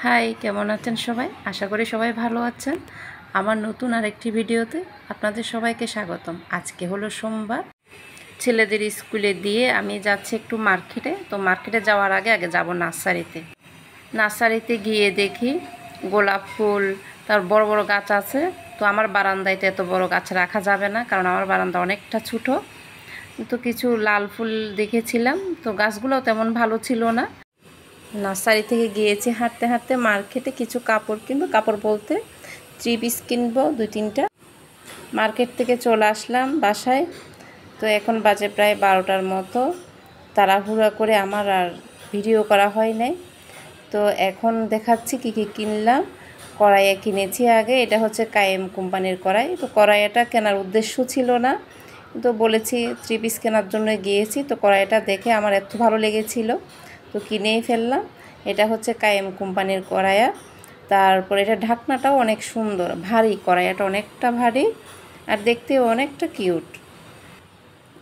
High, কেমন আছেন সবাই? আশা করি সবাই ভালো আছেন। আমার নতুন আরেকটি ভিডিওতে আপনাদের সবাইকে স্বাগতম। আজকে হলো সোমবার, ছেলেদের স্কুলে দিয়ে আমি যাচ্ছি একটু মার্কেটে। তো মার্কেটে যাওয়ার আগে যাব নার্সারিতে। নার্সারিতে গিয়ে দেখি গোলাপ ফুল, তার বড় বড় গাছ আছে। তো আমার বারান্দায় তো এত বড় গাছ রাখা যাবে না, কারণ আমার বারান্দা অনেকটা ছোটো। তো কিছু লাল ফুল দেখেছিলাম, তো গাছগুলোও তেমন ভালো ছিল না। নার্সারি থেকে গিয়েছি হাঁটতে হাঁটতে মার্কেটে কিছু কাপড় কিনবো, কাপড় বলতে 3 পিস কিনবো 2-3টা। মার্কেট থেকে চলে আসলাম বাসায়। তো এখন বাজে প্রায় 12টার মতো। তাড়াহুড়া করে আমার আর ভিডিও করা হয় নাই। তো এখন দেখাচ্ছি কি কি কিনলাম। কড়াইয়া কিনেছি আগে, এটা হচ্ছে কায়েম কোম্পানির কড়াই। তো কড়াইটা কেনার উদ্দেশ্য ছিল না, তো বলেছি 3 পিস কেনার জন্য গিয়েছি। তো কড়াইটা দেখে আমার এত ভালো লেগেছিল, তো কিনেই ফেললাম। এটা হচ্ছে কায়েম কোম্পানির কড়াইয়া। তারপর এটা ঢাকনাটাও অনেক সুন্দর, ভারী, কড়াইয়াটা অনেকটা ভারী আর দেখতেও অনেকটা কিউট।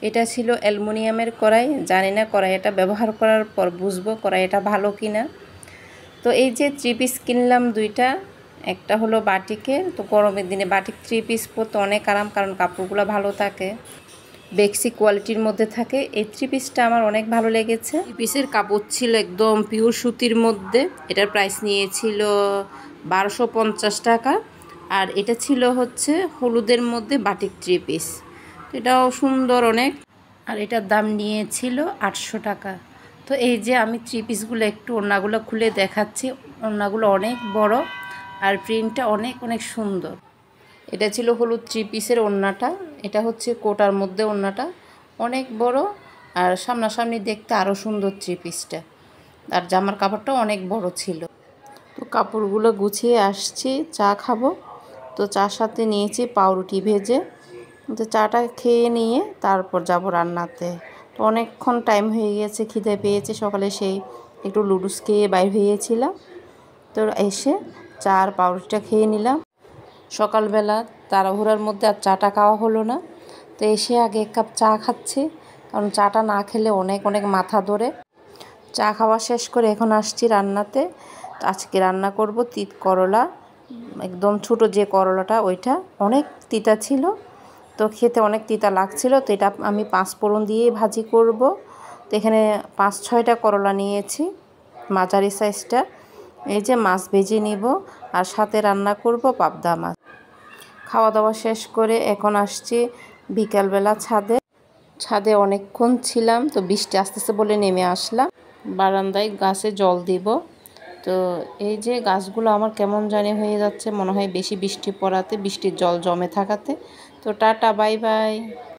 এটা ছিল অ্যালুমিনিয়ামের কড়াই। জানি না কড়াইটা ব্যবহার করার পর বুঝবো কড়াইটা ভালো কিনা। তো এই যে 3 পিস কিনলাম 2টা। একটা হলো বাটিকের। তো গরমের দিনে বাটিক 3 পিস পরতে অনেক আরাম, কারণ কাপড়গুলো ভালো থাকে, বেক্সি কোয়ালিটির মধ্যে থাকে। এই 3 পিসটা আমার অনেক ভালো লেগেছে। 3 পিসের কাপড় ছিল একদম পিওর সুতির মধ্যে। এটার প্রাইস নিয়েছিল 1250 টাকা। আর এটা ছিল হচ্ছে হলুদের মধ্যে বাটিক 3 পিস। এটাও সুন্দর অনেক। আর এটার দাম নিয়েছিল 800 টাকা। তো এই যে আমি 3 পিসগুলো একটু ওড়নাগুলো খুলে দেখাচ্ছি। ওড়নাগুলো অনেক বড় আর প্রিন্টটা অনেক অনেক সুন্দর। এটা ছিল হলুদ 3 পিসের ওড়নাটা। এটা হচ্ছে কোটার মধ্যে ওড়নাটা অনেক বড়, আর সামনাসামনি দেখতে আরও সুন্দর 3 পিসটা। আর জামার কাপড়টাও অনেক বড় ছিল। তো কাপড়গুলো গুছিয়ে আসছি, চা খাবো। তো চার সাথে নিয়েছি পাউরুটি ভেজে। তো চাটা খেয়ে নিয়ে তারপর যাব রান্নাতে। তো অনেকক্ষণ টাইম হয়ে গিয়েছে, খিদে পেয়েছে। সকালে সেই একটু লুডুস খেয়ে বাইর হয়েছিলাম। তো এসে চা আর পাউরুটিটা খেয়ে নিলাম। সকালবেলা তাড়াহুড়ার মধ্যে আর চাটা খাওয়া হলো না। তো এসে আগে 1 কাপ চা খাচ্ছি, কারণ চাটা না খেলে অনেক অনেক মাথা ধরে। চা খাওয়া শেষ করে এখন আসছি রান্নাতে। আজকে রান্না করব তিত করলা, একদম ছোটো যে করলাটা, ওইটা অনেক তিতা ছিল। তো খেতে অনেক তিতা লাগছিল। তো এটা আমি 5 ফোড়ন দিয়ে ভাজি করব। তো এখানে 5-6টা করলা নিয়েছি, মাঝারি সাইজটা। এই যে মাছ ভেজে নিব আর সাথে রান্না করব পাবদা মাছ। খাওয়া দাওয়া শেষ করে এখন আসছি বিকালবেলা ছাদে অনেকক্ষণ ছিলাম। তো বৃষ্টি আসতেছে বলে নেমে আসলাম। বারান্দায় গাছে জল দিব। তো এই যে গাছগুলো আমার কেমন জানি হয়ে যাচ্ছে, মনে হয় বেশি বৃষ্টি পড়াতে, বৃষ্টির জল জমে থাকাতে। তো টাটা, বাই বাই।